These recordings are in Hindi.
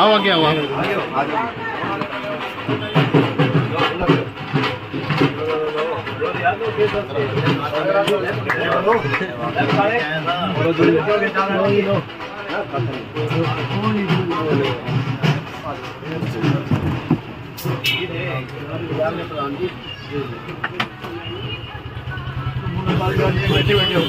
आओ आगे आओ बैठे बैठे हो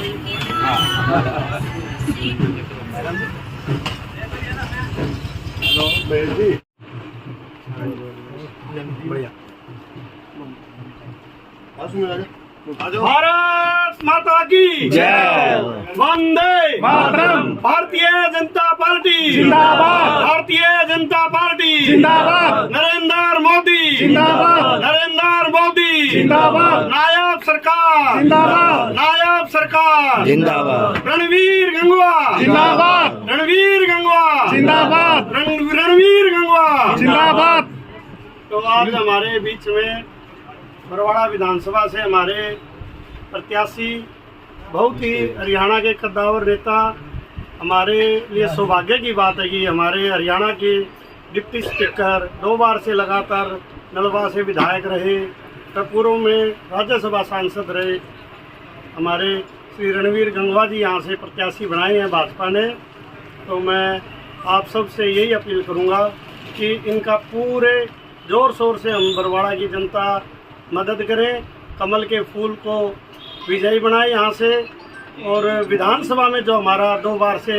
बढ़िया। भारत माता की जय। वंदे मातरम। भारतीय जनता पार्टी जिंदाबाद। भारतीय जनता पार्टी जिंदाबाद। नरेंद्र मोदी जिंदाबाद। नरेंद्र मोदी जिंदाबाद। नायब सरकार जिंदाबाद। नायब सरकार जिंदाबाद। रणवीर गंगवा जिंदाबाद। रणवीर गंगवा जिंदाबाद। रणवीर गंगवा जिंदाबाद। तो आज हमारे बीच में बरवाड़ा विधानसभा से हमारे प्रत्याशी बहुत ही हरियाणा के कद्दावर नेता, हमारे लिए सौभाग्य की बात है कि हमारे हरियाणा के डिप्टी स्पीकर 2 बार से लगातार नलवा से विधायक रहे, पूर्व में राज्यसभा सांसद रहे, हमारे श्री रणवीर गंगवा जी यहाँ से प्रत्याशी बनाए हैं भाजपा ने। तो मैं आप सब से यही अपील करूँगा कि इनका पूरे जोर शोर से हम बरवाड़ा की जनता मदद करें, कमल के फूल को विजयी बनाए यहाँ से। और विधानसभा में जो हमारा 2 बार से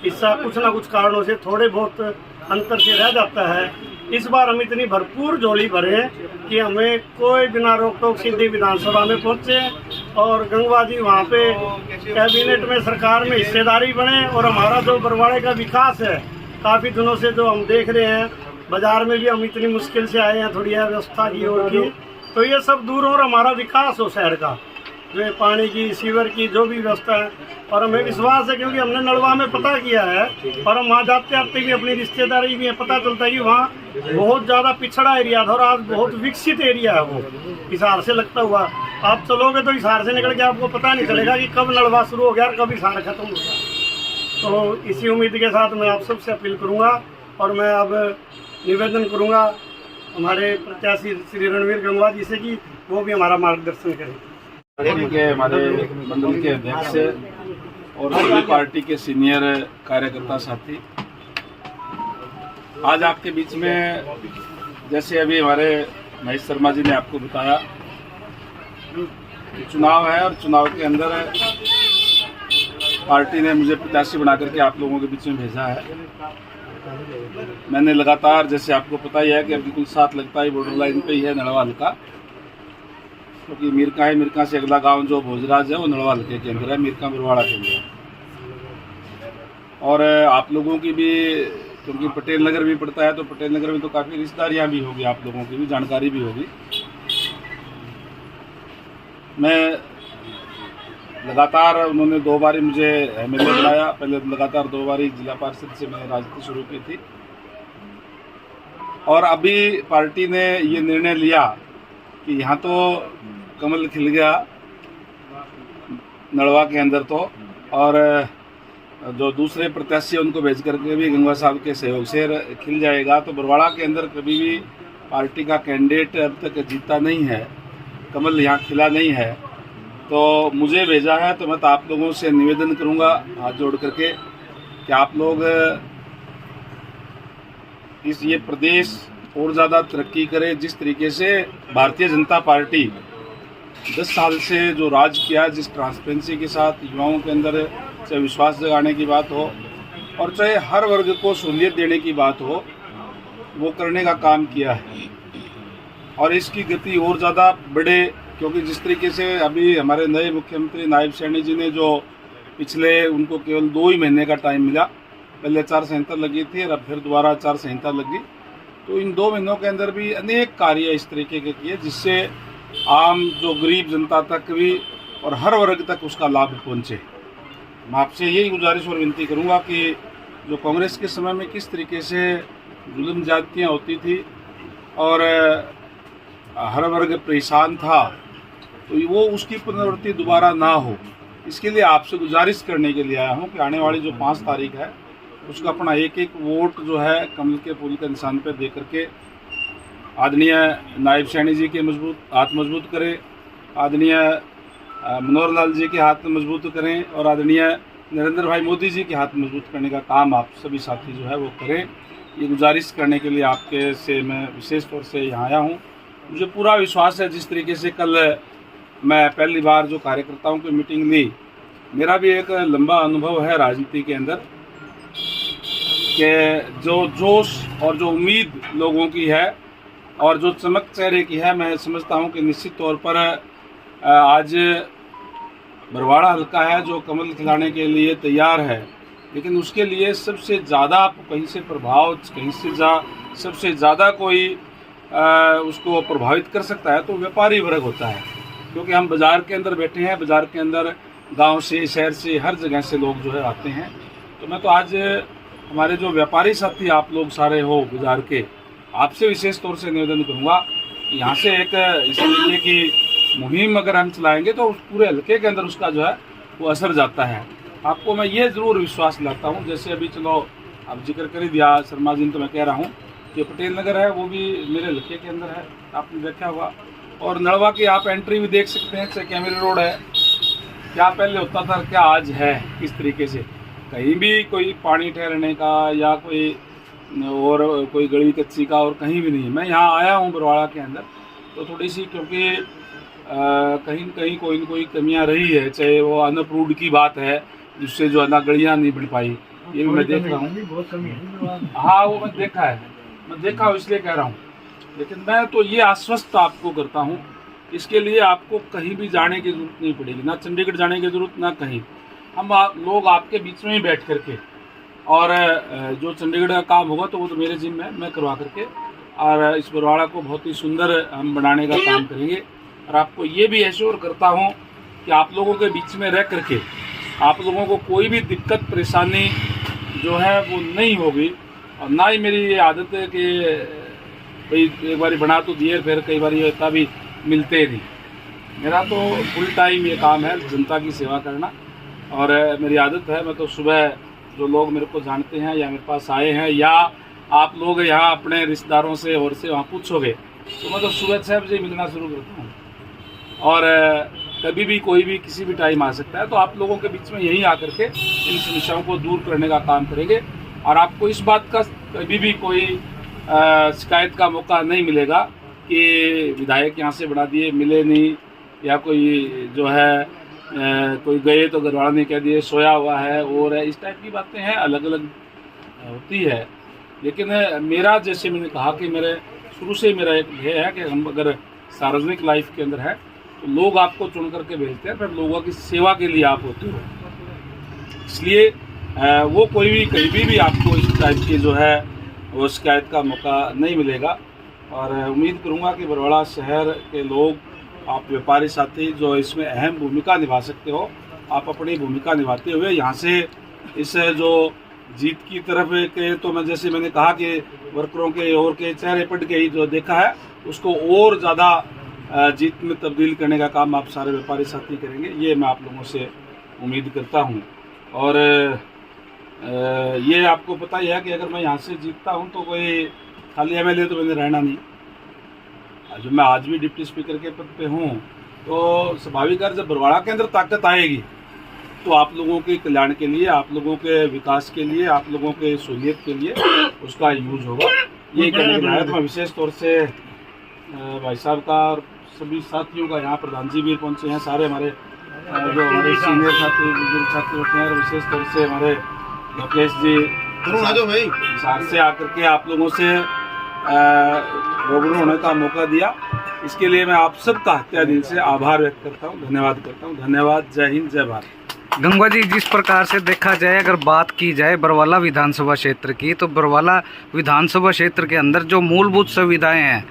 हिस्सा कुछ ना कुछ कारणों से थोड़े बहुत अंतर से रह जाता है, इस बार हम इतनी भरपूर झोली भरे कि हमें कोई बिना रोक टोक सीधी विधानसभा में पहुँचे और गंगवा जी वहाँ पे कैबिनेट में सरकार में हिस्सेदारी बने। और हमारा जो बरवाड़े का विकास है, काफ़ी दिनों से जो हम देख रहे हैं, बाजार में भी हम इतनी मुश्किल से आए हैं थोड़ी व्यवस्था की ओर की, तो ये सब दूर हो और हमारा विकास हो शहर का, जो है पानी की, सीवर की जो भी व्यवस्था है। और हमें विश्वास है क्योंकि हमने नलवा में पता किया है और हम वहाँ जाते आते भी अपनी रिश्तेदारी भी है, पता चलता है कि वहाँ बहुत ज़्यादा पिछड़ा एरिया था और आज बहुत विकसित एरिया है वो हिसार से लगता हुआ। आप चलोगे तो हिसार से निकल के आपको पता नहीं चलेगा कि कब नलवा शुरू हो गया और कब हिसार खत्म हो गया। तो इसी उम्मीद के साथ मैं आप सबसे अपील करूँगा और मैं अब निवेदन करूँगा हमारे प्रत्याशी श्री रणवीर गंगवा जी से कि वो भी हमारा मार्गदर्शन करें। के हमारे मंडल के अध्यक्ष और सभी पार्टी के सीनियर कार्यकर्ता साथी, आज आपके बीच में जैसे अभी हमारे महेश शर्मा जी ने आपको बताया, चुनाव है और चुनाव के अंदर पार्टी ने मुझे प्रत्याशी बना करके आप लोगों के बीच में भेजा है। मैंने लगातार, जैसे आपको पता ही है कि बिल्कुल साथ लगता ही बॉर्डर लाइन पे ही है नलवा हल्का, क्योंकि मीरका है, मीरका से अगला गांव जो भोजराज है वो नलवा हल्के के अंदर है, मीरका बरवाड़ा के अंदर। और आप लोगों की भी, क्योंकि पटेल नगर भी पड़ता है, तो पटेल नगर में तो काफ़ी रिश्तेदारियाँ भी होगी, आप लोगों की भी जानकारी भी होगी। मैं लगातार, उन्होंने 2 बारी मुझे एमएलए बनाया, पहले लगातार 2 बारी जिला पार्षद से मैंने राजनीति शुरू की थी। और अभी पार्टी ने ये निर्णय लिया कि यहाँ तो कमल खिल गया नलवा के अंदर, तो और जो दूसरे प्रत्याशी उनको भेज करके भी गंगवा साहब के सहयोग से खिल जाएगा। तो बरवाड़ा के अंदर कभी भी पार्टी का कैंडिडेट अब तक जीता नहीं है, कमल यहाँ खिला नहीं है, तो मुझे भेजा है। तो मैं तो आप लोगों से निवेदन करूँगा हाथ जोड़ करके कि आप लोग ये प्रदेश और ज़्यादा तरक्की करे। जिस तरीके से भारतीय जनता पार्टी 10 साल से जो राज किया, जिस ट्रांसपेरेंसी के साथ युवाओं के अंदर चाहे विश्वास जगाने की बात हो और चाहे हर वर्ग को सहूलियत देने की बात हो, वो करने का काम किया है। और इसकी गति और ज़्यादा बढ़े, क्योंकि जिस तरीके से अभी हमारे नए मुख्यमंत्री नायब सैनी जी ने जो पिछले, उनको केवल 2 ही महीने का टाइम मिला, पहले आचार संहिता लगी थी और अब फिर दोबारा आचार संहिता लगी, तो इन 2 महीनों के अंदर भी अनेक कार्य इस तरीके के किए जिससे आम जो गरीब जनता तक भी और हर वर्ग तक उसका लाभ पहुंचे। मैं आपसे यही गुजारिश और विनती करूंगा कि जो कांग्रेस के समय में किस तरीके से जुल्म ज्यादतियाँ होती थी और हर वर्ग परेशान था, तो वो उसकी पुनरावृत्ति दोबारा ना हो, इसके लिए आपसे गुजारिश करने के लिए आया हूँ कि आने वाली जो 5 तारीख है उसका अपना एक एक वोट जो है कमल के फूल के निशान पर दे करके आदरणीय नायब सैनी जी के हाथ मजबूत करें, आदरणीय मनोहर लाल जी के हाथ मजबूत करें और आदरणीय नरेंद्र भाई मोदी जी के हाथ मजबूत करने का काम आप सभी साथी जो है वो करें। ये गुजारिश करने के लिए आपके से मैं विशेष तौर से यहाँ आया हूँ। मुझे पूरा विश्वास है जिस तरीके से कल मैं पहली बार जो कार्यकर्ताओं की मीटिंग ली, मेरा भी एक लंबा अनुभव है राजनीति के अंदर कि जो जोश और जो उम्मीद लोगों की है और जो चमक चेहरे की है, मैं समझता हूं कि निश्चित तौर पर आज बरवाड़ा हल्का है जो कमल खिलाने के लिए तैयार है। लेकिन उसके लिए सबसे ज़्यादा कहीं से प्रभाव, कहीं से सबसे ज़्यादा कोई उसको प्रभावित कर सकता है तो व्यापारी वर्ग होता है, क्योंकि हम बाज़ार के अंदर बैठे हैं। बाज़ार के अंदर गांव से, शहर से, हर जगह से लोग जो है आते हैं। तो मैं तो आज हमारे जो व्यापारी साथी आप लोग सारे हो बाज़ार के, आपसे विशेष तौर से निवेदन करूंगा कि यहाँ से एक इस तरीके की मुहिम अगर हम चलाएंगे तो उस पूरे हल्के के अंदर उसका जो है वो असर जाता है। आपको मैं ये ज़रूर विश्वास दिलाता हूँ, जैसे अभी चलो अब जिक्र कर ही दिया शर्मा जी ने, तो मैं कह रहा हूँ कि पटेल नगर है वो भी मेरे हल्के के अंदर है, आपने देखा होगा। और नड़वा की आप एंट्री भी देख सकते हैं, चाहे कैमरे रोड है, क्या पहले होता था क्या आज है, किस तरीके से कहीं भी कोई पानी ठहरने का या कोई और कोई गली कच्ची का और कहीं भी नहीं। मैं यहाँ आया हूँ बरवाड़ा के अंदर तो थोड़ी सी, क्योंकि कहीं न कहीं कोई न कोई कमियाँ रही है, चाहे वो अनअप्रूव्ड की बात है जिससे जो है ना गलियाँ नहीं बन पाई, ये भी मैं देख रहा हूँ। हाँ वो मैं देखा हूँ इसलिए कह रहा हूँ। लेकिन मैं तो ये आश्वस्त आपको करता हूँ, इसके लिए आपको कहीं भी जाने की जरूरत नहीं पड़ेगी, ना चंडीगढ़ जाने की जरूरत ना कहीं। हम लोग आपके बीच में ही बैठ करके, और जो चंडीगढ़ का काम होगा तो वो तो मेरे जिम्मे है, मैं करवा करके और इस बरवाड़ा को बहुत ही सुंदर हम बनाने का काम करेंगे। और आपको ये भी एश्योर करता हूँ कि आप लोगों के बीच में रह करके आप लोगों को कोई भी दिक्कत परेशानी जो है वो नहीं होगी। और ना ही मेरी ये आदत है कि भाई एक बार बना तो दिए फिर कई बार ये होता भी मिलते नहीं। मेरा तो फुल टाइम ये काम है जनता की सेवा करना, और मेरी आदत है। मैं तो सुबह जो लोग मेरे को जानते हैं या मेरे पास आए हैं या आप लोग यहाँ अपने रिश्तेदारों से और से वहाँ पूछोगे तो मैं तो सुबह 6 बजे मिलना शुरू करता हूँ, और कभी भी कोई भी किसी भी टाइम आ सकता है। तो आप लोगों के बीच में यहीं आकर के इन समस्याओं को दूर करने का काम करेंगे। और आपको इस बात का कभी भी कोई शिकायत का मौका नहीं मिलेगा कि विधायक यहाँ से बढ़ा दिए मिले नहीं, या कोई जो है कोई गए तो घरवाला ने कह दिए सोया हुआ है, और इस टाइप की बातें हैं, अलग अलग होती है। लेकिन मेरा, जैसे मैंने कहा कि मेरे शुरू से मेरा एक ध्येय है कि हम अगर सार्वजनिक लाइफ के अंदर है तो लोग आपको चुन करके भेजते हैं, फिर लोगों की सेवा के लिए आप होते हो। इसलिए वो कोई भी कहीं भी आपको इस टाइप की जो है वो शिकायत का मौका नहीं मिलेगा। और उम्मीद करूँगा कि बरवाड़ा शहर के लोग, आप व्यापारी साथी जो इसमें अहम भूमिका निभा सकते हो, आप अपनी भूमिका निभाते हुए यहाँ से इस जो जीत की तरफ के, तो मैं जैसे मैंने कहा कि वर्करों के और के चेहरे पट के ही जो देखा है उसको और ज़्यादा जीत में तब्दील करने का काम आप सारे व्यापारी साथी करेंगे, ये मैं आप लोगों से उम्मीद करता हूँ। और ये आपको पता ही है कि अगर मैं यहाँ से जीतता हूँ तो कोई खाली एमएलए तो मैंने रहना नहीं। जो मैं आज भी डिप्टी स्पीकर के पद पे हूँ, तो स्वाभाविक है जब बरवाड़ा के अंदर ताकत आएगी तो आप लोगों के कल्याण के लिए, आप लोगों के विकास के लिए, आप लोगों के सहूलियत के लिए उसका यूज होगा। ये करने के लिए मैं विशेष तौर से भाई साहब का और सभी साथियों का, यहाँ प्रधान जी भी पहुँचे हैं, सारे हमारे जो हमारे सीनियर साथी बुजुर्ग साथी होते हैं, विशेष तौर से हमारे लोकेश जी हिसार से आकर के आप लोगों से रूबरू होने का मौका दिया। इसके लिए मैं आप सबका तहे दिल से आभार व्यक्त करता हूँ, धन्यवाद करता हूँ। धन्यवाद। जय हिंद, जय भारत। गंगा जी, जिस प्रकार से देखा जाए, अगर बात की जाए बरवाला विधानसभा क्षेत्र की, तो बरवाला विधानसभा क्षेत्र के अंदर जो मूलभूत सुविधाएं हैं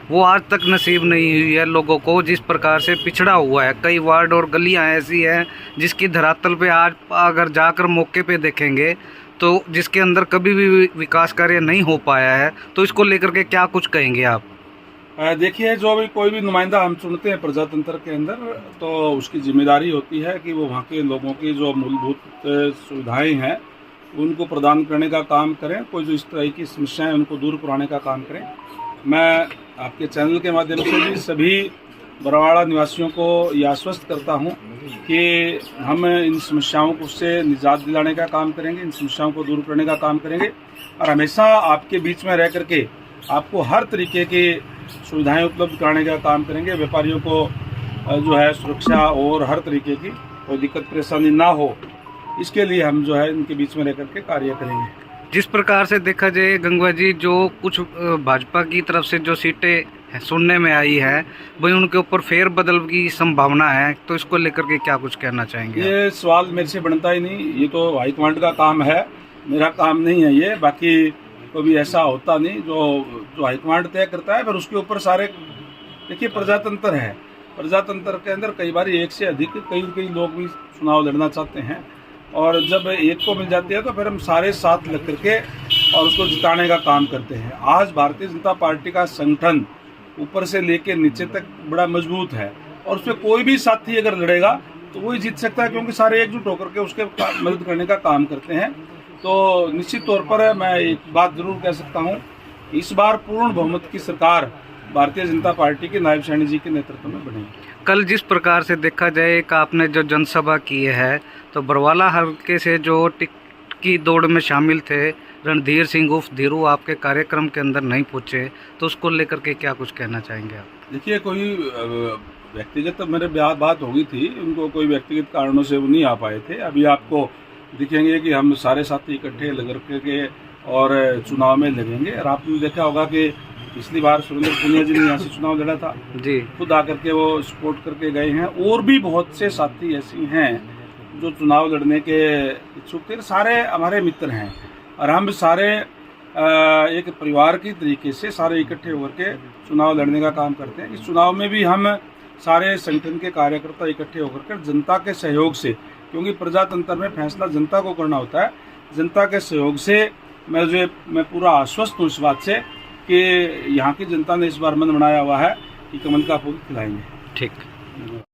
वो आज तक नसीब नहीं हुई है लोगों को। जिस प्रकार से पिछड़ा हुआ है, कई वार्ड और गलियां ऐसी हैं जिसकी धरातल पे आज अगर जाकर मौके पे देखेंगे तो जिसके अंदर कभी भी विकास कार्य नहीं हो पाया है। तो इसको लेकर के क्या कुछ कहेंगे आप? देखिए, जो भी कोई भी नुमाइंदा हम चुनते हैं प्रजातंत्र के अंदर, तो उसकी जिम्मेदारी होती है कि वो वहाँ के लोगों की जो मूलभूत सुविधाएं हैं उनको प्रदान करने का काम करें, कोई जो इस तरह की समस्याएं उनको दूर कराने का काम करें। मैं आपके चैनल के माध्यम से भी सभी बरवाड़ा निवासियों को ये आश्वस्त करता हूं कि हम इन समस्याओं को से निजात दिलाने का काम करेंगे, इन समस्याओं को दूर करने का काम करेंगे और हमेशा आपके बीच में रह करके आपको हर तरीके की सुविधाएं उपलब्ध कराने का काम करेंगे। व्यापारियों को जो है सुरक्षा और हर तरीके की कोई दिक्कत परेशानी ना हो, इसके लिए हम जो है इनके बीच में रह करके कार्य करेंगे। जिस प्रकार से देखा जाए गंगवा जी, जो कुछ भाजपा की तरफ से जो सीटें सुनने में आई है वही उनके ऊपर फेर बदल की संभावना है, तो इसको लेकर के क्या कुछ कहना चाहेंगे? ये सवाल मेरे से बनता ही नहीं, ये तो हाईकमांड का काम है, मेरा काम नहीं है ये। बाकी कभी ऐसा होता नहीं, जो हाईकमांड तय करता है, पर उसके ऊपर सारे देखिए प्रजातंत्र है, प्रजातंत्र के अंदर कई बार एक से अधिक कई लोग भी चुनाव लड़ना चाहते हैं और जब एक को मिल जाती है तो फिर हम सारे साथ लग करके और उसको जिताने का काम करते हैं। आज भारतीय जनता पार्टी का संगठन ऊपर से लेके नीचे तक बड़ा मजबूत है और उसमें कोई भी साथी अगर लड़ेगा तो वही जीत सकता है, क्योंकि सारे एकजुट होकर के उसके मदद करने का काम करते हैं। तो निश्चित तौर पर मैं एक बात जरूर कह सकता हूँ, इस बार पूर्ण बहुमत की सरकार भारतीय जनता पार्टी के नायब सैनी जी के नेतृत्व में बनेगी। कल जिस प्रकार से देखा जाए कि आपने जो जनसभा की है, तो बरवाला हल्के से जो टिकट की दौड़ में शामिल थे रणधीर सिंह उर्फ धीरू आपके कार्यक्रम के अंदर नहीं पहुंचे, तो उसको लेकर के क्या कुछ कहना चाहेंगे आप? देखिए, कोई व्यक्तिगत मेरे बात हो गई थी, उनको कोई व्यक्तिगत कारणों से वो नहीं आ पाए थे। अभी आपको दिखेंगे कि हम सारे साथी इकट्ठे लग के और चुनाव में लगेंगे। और आपने देखा होगा कि पिछली बार सुरेंद्र पुनिया जी ने यहाँ से चुनाव लड़ा था जी, खुद आकर के वो सपोर्ट करके गए हैं। और भी बहुत से साथी ऐसे हैं जो चुनाव लड़ने के इच्छुक थे, सारे हमारे मित्र हैं और हम सारे एक परिवार की तरीके से सारे इकट्ठे होकर के चुनाव लड़ने का काम करते हैं। इस चुनाव में भी हम सारे संगठन के कार्यकर्ता इकट्ठे होकर के जनता के सहयोग से, क्योंकि प्रजातंत्र में फैसला जनता को करना होता है, जनता के सहयोग से मैं पूरा आश्वस्त हूँ इस बात से कि यहाँ की जनता ने इस बार मन बनाया हुआ है कि कमल का फूल खिलाएंगे। ठीक।